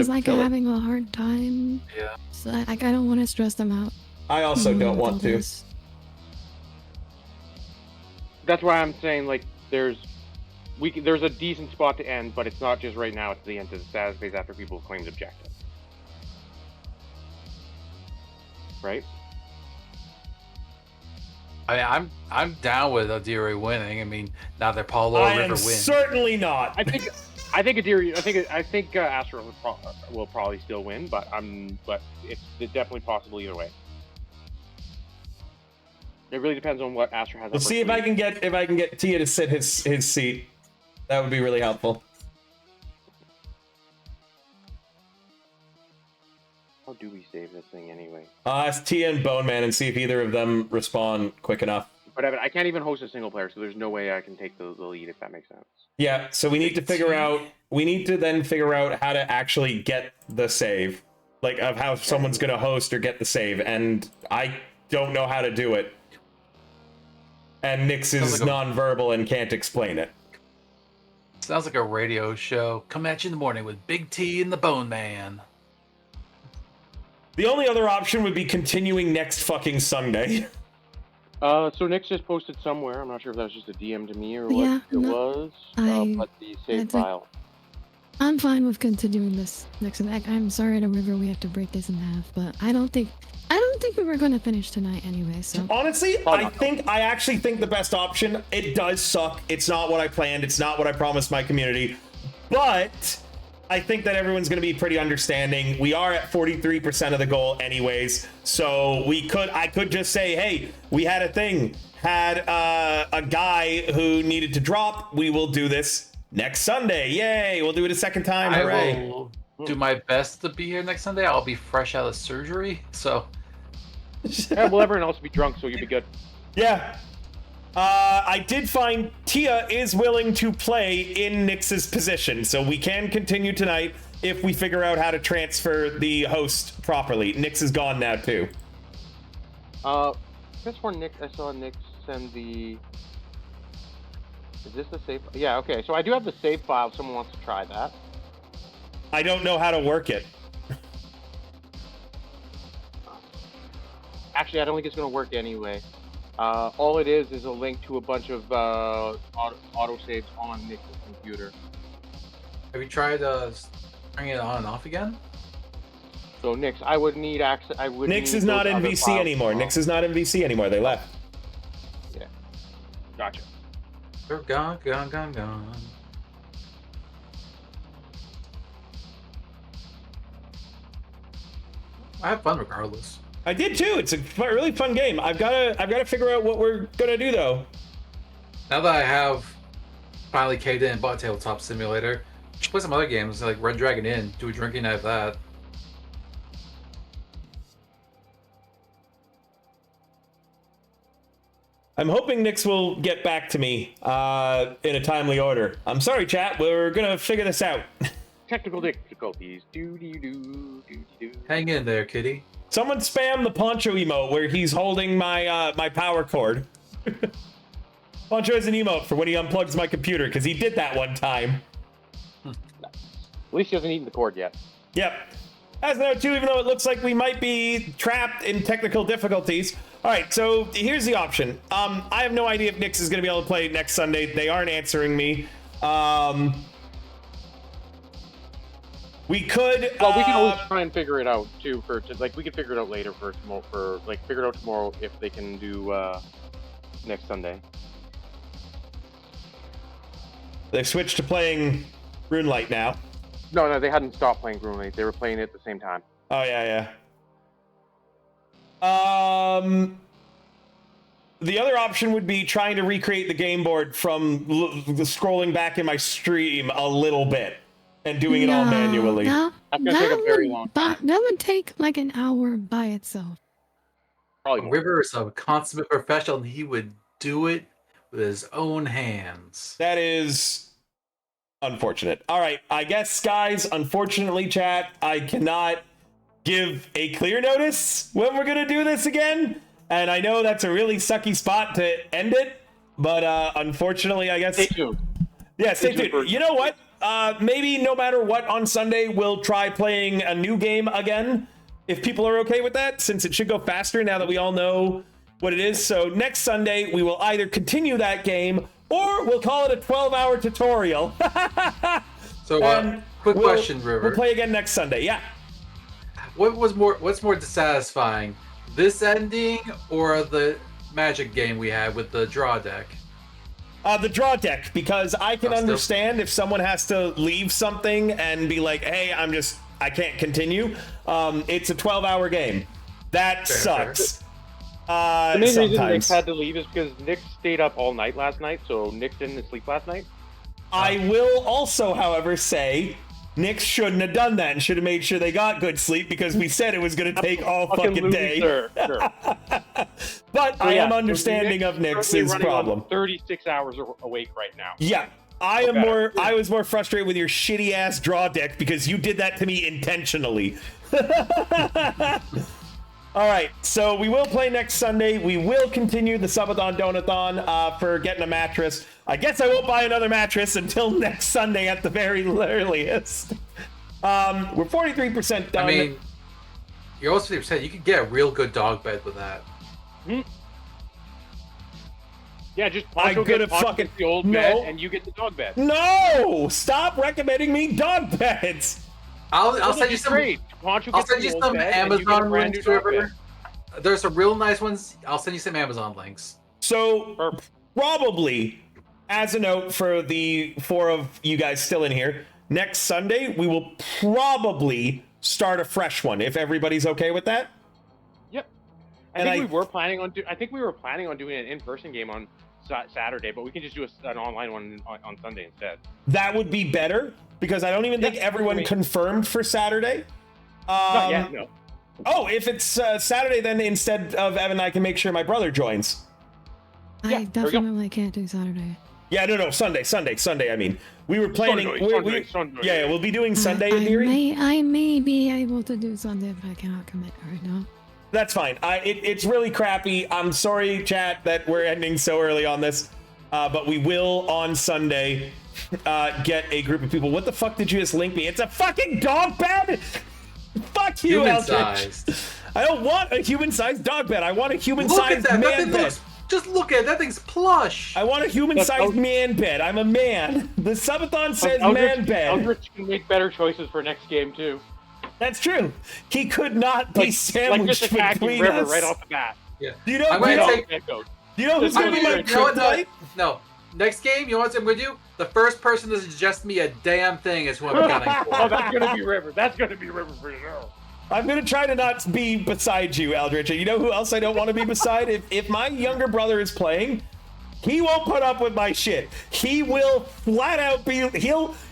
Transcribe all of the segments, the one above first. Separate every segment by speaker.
Speaker 1: is like having a hard time.
Speaker 2: Yeah.
Speaker 1: So I don't want to stress them out.
Speaker 3: I also don't want to.
Speaker 4: That's why I'm saying like there's a decent spot to end, but it's not just right now. It's the end of the status phase after people have claimed objective. Right?
Speaker 2: I mean, I'm down with Adiri winning. I mean, now that Paulo River wins.
Speaker 3: Certainly not.
Speaker 4: I think Adiri. I think Astra will probably still win, but it's definitely possible either way. It really depends on what Astra has.
Speaker 3: We'll see if I can get Tia to sit his seat. That would be really helpful.
Speaker 4: How do we save this thing anyway?
Speaker 3: Ask Tia and Bone Man and see if either of them respond quick enough.
Speaker 4: But I can't even host a single player, so there's no way I can take the lead, if that makes sense.
Speaker 3: Yeah, so we need to figure out. We need to then figure out how to actually get the save, like of how someone's gonna host or get the save, and I don't know how to do it. And Nyx is non-verbal and can't explain it.
Speaker 2: Sounds like a radio show. Come at you in the morning with Big T and the Bone Man.
Speaker 3: The only other option would be continuing next fucking Sunday.
Speaker 4: So Nyx just posted somewhere. I'm not sure if that was just a DM to me or what was. But the save file.
Speaker 1: I'm fine with continuing this next and I'm sorry to River we have to break this in half, but I don't think we were going to finish tonight anyway, so.
Speaker 3: Honestly, I actually think the best option, it does suck. It's not what I planned. It's not what I promised my community. But I think that everyone's going to be pretty understanding. We are at 43% of the goal anyways. So I could just say, hey, we had a thing. Had a guy who needed to drop. We will do this next Sunday. Yay. We'll do it a second time. Hooray.
Speaker 2: I will do my best to be here next Sunday. I'll be fresh out of surgery, so.
Speaker 4: Yeah, will everyone else be drunk, so you'll be good.
Speaker 3: Yeah. I did find Tia is willing to play in Nyx's position, so we can continue tonight if we figure out how to transfer the host properly. Nyx is gone now, too.
Speaker 4: Just for Nyx, I saw Nyx send the... Is this the save? Yeah, okay. So I do have the save file if someone wants to try that.
Speaker 3: I don't know how to work it.
Speaker 4: Actually, I don't think it's going to work anyway. All it is a link to a bunch of autosaves on Nyx's computer.
Speaker 2: Have you tried turning it on and off again?
Speaker 4: So Nyx, I would need access.
Speaker 3: Nyx is not in VC anymore. Nyx is not in VC anymore. They left.
Speaker 4: Yeah. Gotcha.
Speaker 2: They're gone. I have fun regardless.
Speaker 3: I did too. It's a really fun game. I've got to figure out what we're gonna do though.
Speaker 2: Now that I have finally caved in and bought Tabletop Simulator, I should play some other games like Red Dragon Inn. Do a drinking night of that.
Speaker 3: I'm hoping Nyx will get back to me in a timely order. I'm sorry, chat. We're gonna figure this out.
Speaker 4: Technical difficulties.
Speaker 2: Hang in there, kitty.
Speaker 3: Someone spam the Poncho emote where he's holding my my power cord. Poncho has an emote for when he unplugs my computer, because he did that one time.
Speaker 4: At least he hasn't eaten the cord yet.
Speaker 3: Yep. As now too, even though it looks like we might be trapped in technical difficulties. All right, so here's the option. I have no idea if Nyx is going to be able to play next Sunday. They aren't answering me. We could.
Speaker 4: Well, we can always try and figure it out too. We can figure it out later figure it out tomorrow if they can do next Sunday.
Speaker 3: They've switched to playing RuneLight now.
Speaker 4: No, they hadn't stopped playing RuneLight. They were playing it at the same time.
Speaker 3: Oh yeah. The other option would be trying to recreate the game board from scrolling back in my stream a little bit. And doing it all manually.
Speaker 4: That's gonna take a very long time.
Speaker 1: That would take like an hour by itself.
Speaker 4: Probably more.
Speaker 2: River is a consummate professional, and he would do it with his own hands.
Speaker 3: That is unfortunate. All right, I guess, guys, unfortunately, chat, I cannot give a clear notice when we're gonna do this again. And I know that's a really sucky spot to end it, but unfortunately, I guess.
Speaker 4: Stay tuned.
Speaker 3: Yeah, stay tuned. You know what? maybe no matter what on Sunday, we'll try playing a new game again, if people are okay with that, since it should go faster now that we all know what it is. So next Sunday, we will either continue that game or we'll call it a 12-hour tutorial.
Speaker 2: So, quick question, River.
Speaker 3: We'll play again next Sunday. Yeah.
Speaker 2: What's more dissatisfying, this ending or the Magic game we had with the draw deck?
Speaker 3: The draw deck, because I can understand if someone has to leave something and be like, hey, I can't continue. It's a 12-hour game. That sucks.
Speaker 4: The main reason Nick had to leave is because Nick stayed up all night last night, so Nick didn't sleep last night.
Speaker 3: I will also, however, say Nick shouldn't have done that and should have made sure they got good sleep, because we said it was going to take all fucking day.
Speaker 4: Sure.
Speaker 3: But I am understanding of Nick's problem.
Speaker 4: 36 hours awake right now.
Speaker 3: Yeah. I was more frustrated with your shitty ass draw deck because you did that to me intentionally. All right, so we will play next Sunday. We will continue the Subathon Donathon for getting a mattress. I guess I won't buy another mattress until next Sunday at the very earliest. We're 43% done.
Speaker 2: I mean, you're also 50%. You could get a real good dog bed with that.
Speaker 4: Yeah, just Poncho gets the old bed and you get the dog bed.
Speaker 3: No! Stop recommending me dog beds!
Speaker 2: I'll send you some. I'll send you some Amazon links, River. There's some real nice ones. I'll send you some Amazon links.
Speaker 3: So probably, as a note for the 4 of you guys still in here, next Sunday we will probably start a fresh one if everybody's okay with that.
Speaker 4: Yep. I think we were planning on doing an in-person game on Saturday, but we can just do an online one on Sunday instead.
Speaker 3: That would be better, because I don't even think everyone confirmed for Saturday.
Speaker 4: Not yet, no.
Speaker 3: Oh, if it's Saturday, then instead of Evan, I can make sure my brother joins.
Speaker 1: I definitely can't do Saturday.
Speaker 3: Yeah, no, Sunday. I mean, we were planning.
Speaker 4: Sunday.
Speaker 3: Yeah, we'll be doing Sunday in theory.
Speaker 1: I may be able to do Sunday, but I cannot commit right now.
Speaker 3: That's fine. It's really crappy. I'm sorry, chat, that we're ending so early on this, but we will on Sunday get a group of people. What the fuck did you just link me? It's a fucking dog bed. Fuck you, Eldritch. I don't want a human-sized dog bed. I want a human-sized man bed.
Speaker 2: Just look at it. That thing's plush.
Speaker 3: I want a human-sized man bed. I'm a man. The Subathon says man bed.
Speaker 4: Eldritch can make better choices for next game too.
Speaker 3: That's true. He could not be sandwiched between
Speaker 4: River
Speaker 3: us.
Speaker 4: right off the bat.
Speaker 2: Yeah.
Speaker 3: Do you know who's going to be my kryptonite?
Speaker 2: No. Next game, you know what I'm going to do? The first person to suggest me a damn thing is who I'm gunning for.
Speaker 4: Oh, that's going to be River. That's going to be River for sure.
Speaker 3: I'm going to try to not be beside you, Eldritch. You know who else I don't want to be beside? If my younger brother is playing, he won't put up with my shit. He will flat out be...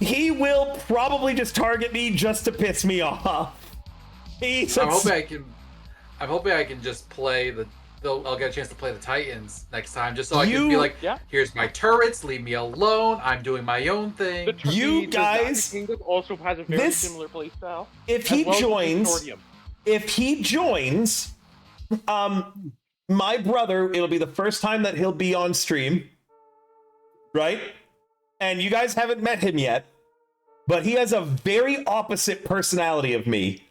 Speaker 3: He will probably just target me just to piss me off.
Speaker 2: I'm hoping I can just play I'll get a chance to play the Titans next time, just so I can be like, here's my turrets, leave me alone, I'm doing my own thing.
Speaker 3: You guys...
Speaker 4: The Kingdom also has a very similar playstyle.
Speaker 3: If he joins, my brother, it'll be the first time that he'll be on stream, right? And you guys haven't met him yet, but he has a very opposite personality of me.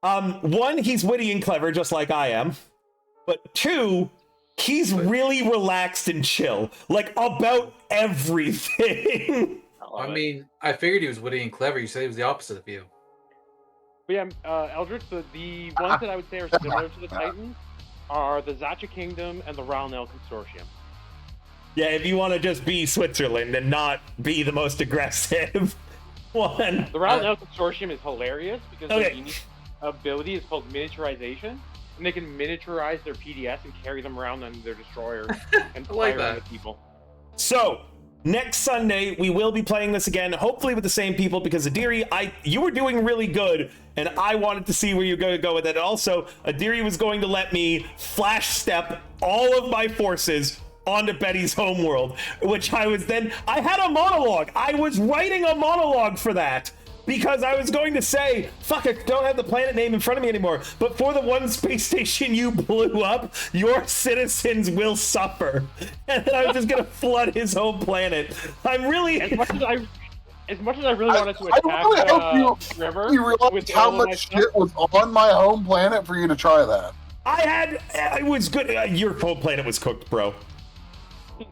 Speaker 3: One, he's witty and clever, just like I am. But 2, he's really relaxed and chill, like about everything.
Speaker 2: I mean, I figured he was witty and clever. You said he was the opposite of you.
Speaker 4: But yeah, Eldritch, the ones that I would say are similar to the Titans are the Zacha Kingdom and the Ralnel Consortium.
Speaker 3: Yeah, if you want to just be Switzerland and not be the most aggressive one.
Speaker 4: The Ralnel Consortium is hilarious because their unique ability is called miniaturization. And they can miniaturize their PDS and carry them around on their destroyers and fire at people.
Speaker 3: So, next Sunday, we will be playing this again, hopefully with the same people, because Adiri, you were doing really good, and I wanted to see where you're going to go with it. And also, Adiri was going to let me flash step all of my forces onto Betty's homeworld, which I had a monologue. I was writing a monologue for that. Because I was going to say, fuck, I don't have the planet name in front of me anymore. But for the one space station you blew up, your citizens will suffer. And then I was just going to flood his home planet. I'm really...
Speaker 4: as much as I really wanted to
Speaker 5: I
Speaker 4: attack
Speaker 5: really hope
Speaker 4: River,
Speaker 5: you realize
Speaker 4: with
Speaker 5: how
Speaker 4: all of my
Speaker 5: much
Speaker 4: stuff.
Speaker 5: shit was on my home planet for you to try that.
Speaker 3: It was good. Your whole planet was cooked, bro.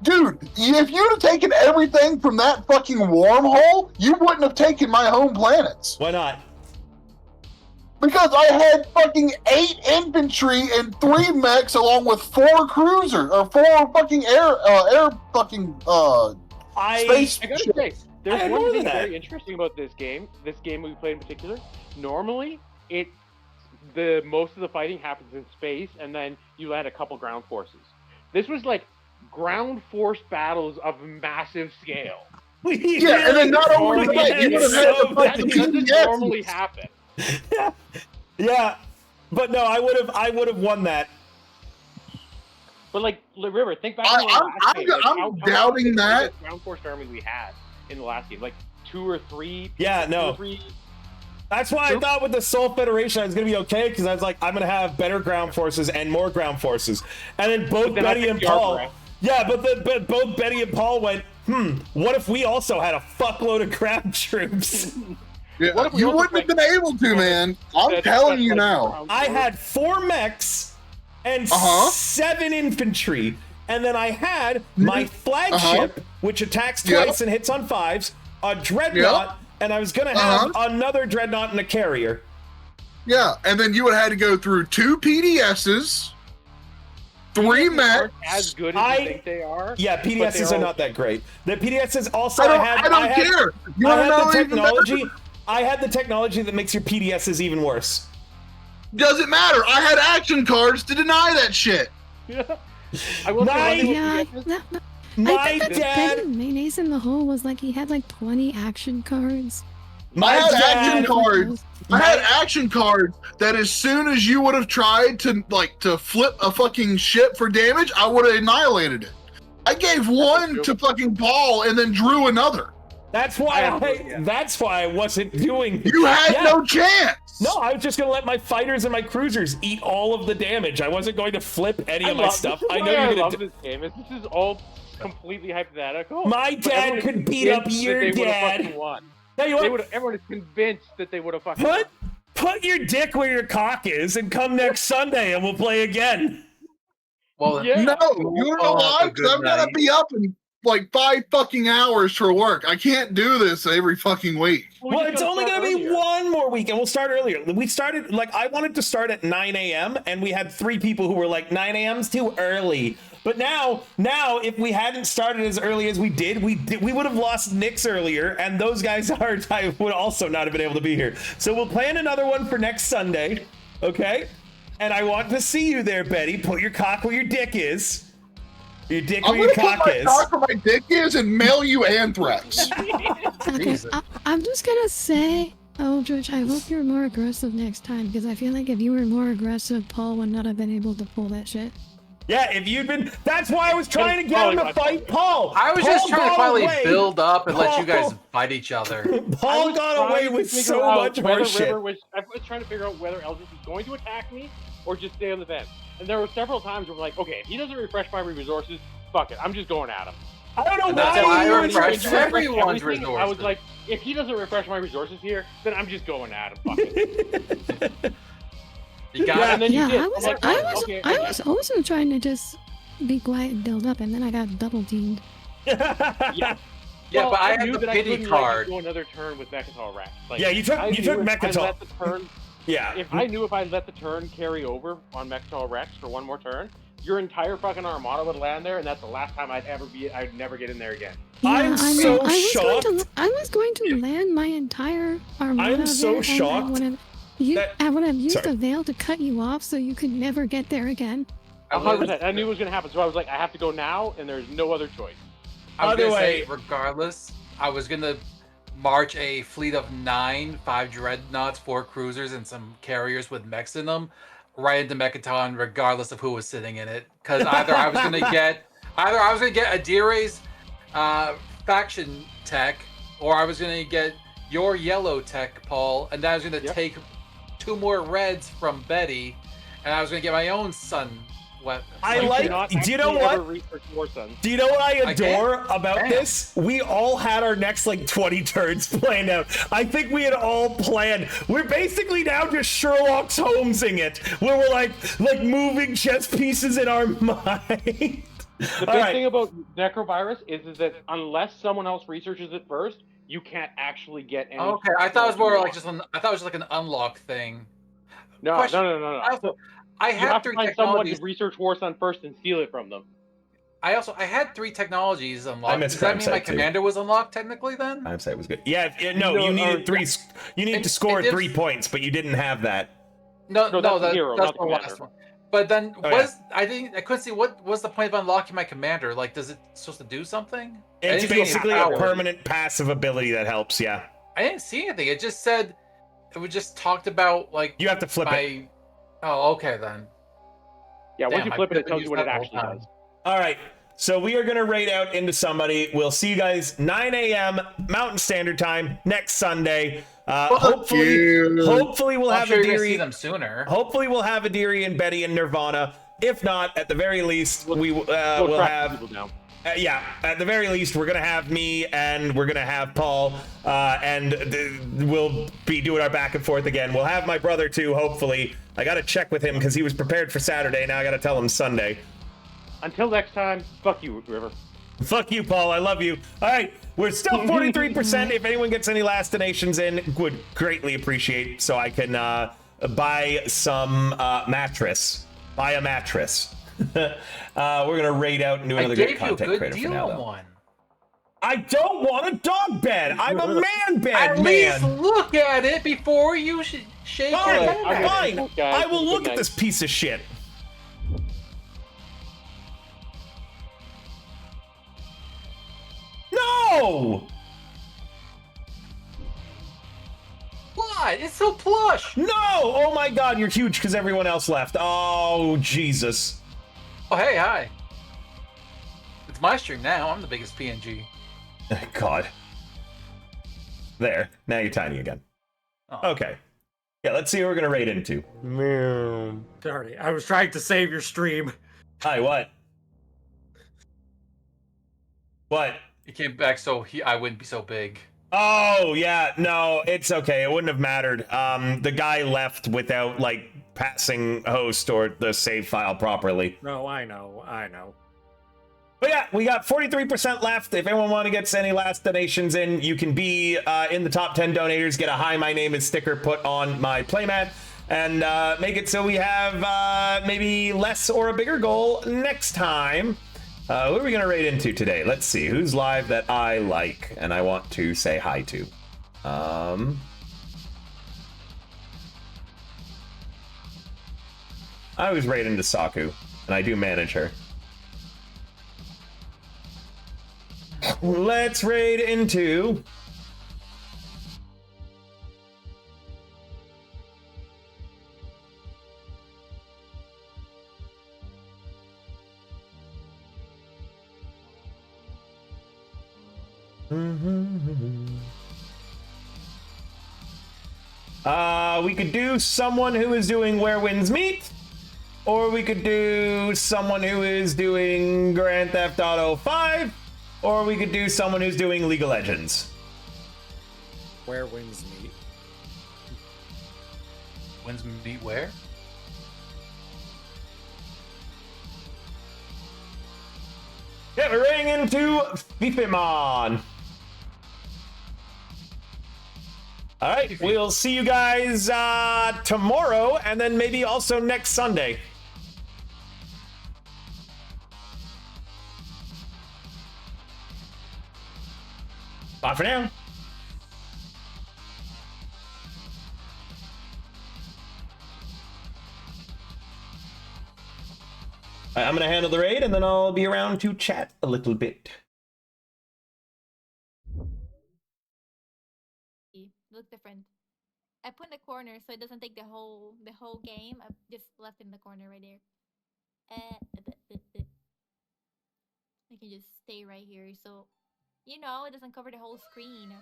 Speaker 5: Dude, if you'd have taken everything from that fucking wormhole, you wouldn't have taken my home planets.
Speaker 3: Why not?
Speaker 5: Because I had fucking 8 infantry and 3 mechs along with 4 cruisers or 4 fucking air fucking space.
Speaker 4: I gotta say, there's one thing
Speaker 3: that.
Speaker 4: very interesting about this game we played in particular. Normally, most of the fighting happens in space, and then you add a couple ground forces. This was like ground force battles of massive scale.
Speaker 5: Yeah, and then not only that, you would have had to
Speaker 4: That
Speaker 5: fucking
Speaker 4: doesn't normally happen.
Speaker 3: Yeah, but no, I would have won that.
Speaker 4: But like River, think back to the last game.
Speaker 5: I'm doubting that.
Speaker 4: Ground force army we had in the last game, like 2 or 3.
Speaker 3: Yeah, no. That's why I thought with the Soul Federation I was gonna be okay, because I was like, I'm gonna have better ground forces and more ground forces, and then both Betty and Paul. Yeah, but both Betty and Paul went, what if we also had a fuckload of ground troops?
Speaker 5: Yeah, you wouldn't have been able to, man. I'm telling you now.
Speaker 3: I had 4 mechs and 7 infantry, and then I had my flagship, which attacks twice and hits on 5s, a dreadnought, and I was gonna have another dreadnought and a carrier.
Speaker 5: Yeah, and then you would have had to go through 2 PDSs, 3 mechs.
Speaker 4: As good as you think they are.
Speaker 3: Yeah, PDSs are not that great. The PDSs also
Speaker 5: I don't care. You
Speaker 3: I
Speaker 5: want to know
Speaker 3: had the
Speaker 5: even
Speaker 3: technology.
Speaker 5: better?
Speaker 3: I had the technology that makes your PDSs even worse.
Speaker 5: Doesn't matter. I had action cards to deny that shit.
Speaker 4: I will
Speaker 1: I
Speaker 3: My
Speaker 1: think
Speaker 3: dad.
Speaker 1: that's mayonnaise in the hole was like he had like 20 action cards.
Speaker 5: I had
Speaker 3: dad-
Speaker 5: action cards. I had action cards that as soon as you would have tried to flip a fucking ship for damage, I would have annihilated it. I gave one to fucking Paul and then drew another.
Speaker 3: That's why that's why I wasn't doing.
Speaker 5: You had no chance.
Speaker 3: No, I was just gonna let my fighters and my cruisers eat all of the damage. I wasn't going to flip any of my stuff. I know you're
Speaker 4: love
Speaker 3: gonna.
Speaker 4: this game. This is all completely hypothetical.
Speaker 3: My dad could beat up your dad. Tell you what,
Speaker 4: everyone is convinced that they would have fucking won.
Speaker 3: Put your dick where your cock is and come next Sunday and we'll play again.
Speaker 2: Well,
Speaker 5: No, you don't know why? Because I'm gonna be up in like 5 fucking hours for work. I can't do this every fucking week.
Speaker 3: Well, it's only going to be one more week, and we'll start earlier. We started, like, I wanted to start at 9 a.m., and we had 3 people who were like, 9 a.m.'s too early. But now, if we hadn't started as early as we did, we would have lost Nyx earlier, and those guys would also not have been able to be here. So we'll plan another one for next Sunday, okay? And I want to see you there, Betty. Put your cock where your dick is. Your dick where your cock is.
Speaker 5: I'm gonna put my cock where my dick is and mail you anthrax.
Speaker 1: Okay, I'm just gonna say, Eldritch, I hope you're more aggressive next time, because I feel like if you were more aggressive, Paul would not have been able to pull that shit.
Speaker 3: Yeah, if you'd been... That's why I was trying to get him to fight Paul.
Speaker 2: I was just trying to finally build up and let you guys fight each other.
Speaker 3: Paul got away with so much more shit.
Speaker 4: I was trying to figure out whether Eldritch was going to attack me or just stay on the fence. And there were several times where we're like, okay, if he doesn't refresh my resources, fuck it, I'm just going at him.
Speaker 3: I don't know
Speaker 2: why
Speaker 3: I
Speaker 2: refreshed everyone's resources.
Speaker 4: I was like, if he doesn't refresh my resources here, then I'm just going at him. Fuck it.
Speaker 2: You got it.
Speaker 4: And then you did.
Speaker 1: I was also trying to just be quiet and build up, and then I got double teamed.
Speaker 4: Yeah.
Speaker 2: Yeah, but I had
Speaker 4: knew
Speaker 2: the
Speaker 4: that
Speaker 2: pity
Speaker 4: couldn't
Speaker 2: card.
Speaker 4: Go another turn with Mechatol Rex. Like,
Speaker 3: Yeah, you took Mechatol. Yeah.
Speaker 4: If I knew if I let the turn carry over on Mechatol Rex for one more turn, your entire fucking armada would land there, and that's the last time I'd never get in there again.
Speaker 1: Yeah,
Speaker 3: I'm so shocked.
Speaker 1: I was going to land my entire armada.
Speaker 3: I'm so
Speaker 1: there,
Speaker 3: shocked.
Speaker 1: I would have used the veil to cut you off so you could never get there again.
Speaker 4: 100%. I knew it was going to happen, so I was like, I have to go now, and there's no other choice.
Speaker 2: I was going to say, regardless, I was going to march a fleet of 9, 5 dreadnoughts, 4 cruisers, and some carriers with mechs in them right into Mechaton, regardless of who was sitting in it. Because either I was going to get Adire's faction tech, or I was going to get your yellow tech, Paul, and then I was going to take 2 more reds from Betty, and I was going to get my own sun What?
Speaker 3: I
Speaker 4: You
Speaker 3: like.
Speaker 4: cannot
Speaker 3: Do you know
Speaker 4: actually ever
Speaker 3: what?
Speaker 4: research War Suns.
Speaker 3: Do you know what I
Speaker 2: I
Speaker 3: adore about
Speaker 2: Damn.
Speaker 3: this? We all had our next like 20 turns planned out. I think we had all planned. We're basically now just Sherlock Holmesing it, where we're like moving chess pieces in our mind.
Speaker 4: The big thing about Necrovirus is that unless someone else researches it first, you can't actually get any.
Speaker 2: Okay, I thought it was more like
Speaker 4: technology
Speaker 2: I thought it was like an unlock thing.
Speaker 4: No,
Speaker 2: Question.
Speaker 4: no.
Speaker 2: Also, I
Speaker 4: You
Speaker 2: have
Speaker 4: have to
Speaker 2: three
Speaker 4: find someone to
Speaker 2: technologies.
Speaker 4: research War Sun first and steal it from them.
Speaker 2: I had 3 technologies unlocked.
Speaker 3: missed
Speaker 2: Does that
Speaker 3: Crime
Speaker 2: mean my
Speaker 3: Site, too.
Speaker 2: commander was unlocked technically then?
Speaker 3: I'd say it was good. Yeah, no, you needed 3. You needed to score
Speaker 2: it gives-
Speaker 3: 3 points, but you didn't have that.
Speaker 2: No,
Speaker 4: that's the hero,
Speaker 2: that's
Speaker 4: not the
Speaker 2: the last
Speaker 4: commander.
Speaker 2: one. But then
Speaker 3: Oh, yeah.
Speaker 2: I couldn't see what was the point of unlocking my commander? Like, does it supposed to do something? I
Speaker 3: It's
Speaker 2: didn't see any
Speaker 3: basically a
Speaker 2: powers.
Speaker 3: permanent passive ability that helps. Yeah,
Speaker 2: I didn't see anything. It just said just talked about like
Speaker 3: you have to flip it.
Speaker 2: my. Oh, okay then.
Speaker 4: Yeah, once
Speaker 2: Damn,
Speaker 4: you
Speaker 2: I
Speaker 4: flip it, it
Speaker 2: could've
Speaker 4: tells you
Speaker 2: used
Speaker 4: what it
Speaker 2: that the whole
Speaker 4: actually
Speaker 2: time.
Speaker 4: does.
Speaker 3: All right. So we are going to raid out into somebody. We'll see you guys 9 a.m. Mountain Standard Time next Sunday. Hopefully we'll
Speaker 2: I'm
Speaker 3: have
Speaker 2: sure
Speaker 3: a
Speaker 2: you're gonna see
Speaker 3: Deary.
Speaker 2: them sooner.
Speaker 3: Hopefully we'll have a Deary and Betty and Nirvana. If not, at the very least,
Speaker 4: We'll
Speaker 3: we'll
Speaker 4: track
Speaker 3: have.
Speaker 4: people down.
Speaker 3: Yeah, at the very least, we're gonna have me and we're gonna have Paul, and we'll be doing our back and forth again. We'll have my brother too. Hopefully, I gotta check with him because he was prepared for Saturday. Now I gotta tell him Sunday.
Speaker 4: Until next time, fuck you, River.
Speaker 3: Fuck you, Paul. I love you. All right, we're still 43%. If anyone gets any last donations in, would greatly appreciate so I can buy some mattress. Buy a mattress. We're gonna raid out and do another
Speaker 2: I
Speaker 3: good
Speaker 2: gave you a
Speaker 3: content
Speaker 2: good
Speaker 3: creator for
Speaker 2: deal
Speaker 3: now.
Speaker 2: on
Speaker 3: Though.
Speaker 2: one.
Speaker 3: I don't want a dog bed. I'm a man bed,
Speaker 2: At
Speaker 3: man.
Speaker 2: least look at it before you shake your
Speaker 3: Fine,
Speaker 2: head. at it.
Speaker 3: fine.
Speaker 4: Okay,
Speaker 3: I will
Speaker 4: good
Speaker 3: look at
Speaker 4: night.
Speaker 3: this piece of shit. No!
Speaker 2: Why? It's so plush.
Speaker 3: No! Oh my god, you're huge because everyone else left. Oh, Jesus.
Speaker 2: Oh, hey, hi. It's my stream now. I'm the biggest PNG.
Speaker 3: God. There. Now you're tiny again.
Speaker 2: Oh.
Speaker 3: Okay. Yeah, let's see what we're gonna raid into.
Speaker 6: Sorry, I was trying to save your stream.
Speaker 3: Hi, what? What?
Speaker 2: He came back so I wouldn't be so big.
Speaker 3: Oh, yeah, no, it's okay. It wouldn't have mattered. The guy left without, like, passing host or the save file properly.
Speaker 6: No, I know.
Speaker 3: But yeah, we got 43% left. If anyone want to get any last donations in, you can be in the top 10 donators, get a Hi, My Name is sticker put on my playmat, and make it so we have maybe less or a bigger goal next time. Who are we going to raid into today? Let's see. Who's live that I like and I want to say hi to? I was raid into Saku, and I do manage her. Let's raid into... we could do someone who is doing Where Winds Meet, or we could do someone who is doing Grand Theft Auto 5, or we could do someone who's doing League of Legends.
Speaker 6: Where wins meet?
Speaker 2: Wins meet where?
Speaker 3: Yeah, we're raiding into Fifimon. All right, we'll see you guys tomorrow, and then maybe also next Sunday. Bye for now. I'm gonna handle the raid, and then I'll be around to chat a little bit.
Speaker 7: Look different. I put in the corner so it doesn't take the whole game. I just left in the corner right there. I can just stay right here so it doesn't cover the whole screen.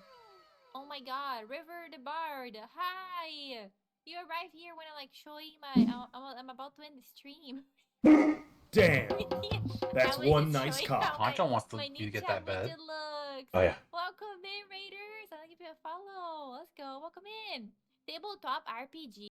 Speaker 7: Oh my god, River the Bard. Hi. You arrived here when I show you I'm about to end the stream.
Speaker 8: Damn. That's
Speaker 7: That way
Speaker 8: one
Speaker 7: it's
Speaker 8: nice
Speaker 7: showing
Speaker 8: car.
Speaker 7: how
Speaker 2: Poncho wants to
Speaker 7: my
Speaker 2: you
Speaker 7: new
Speaker 2: to get
Speaker 7: chat
Speaker 2: that bed.
Speaker 7: widget looks.
Speaker 8: Oh yeah.
Speaker 7: Welcome in, Raiders. I'll give you a follow. Let's go. Welcome in. Tabletop RPG.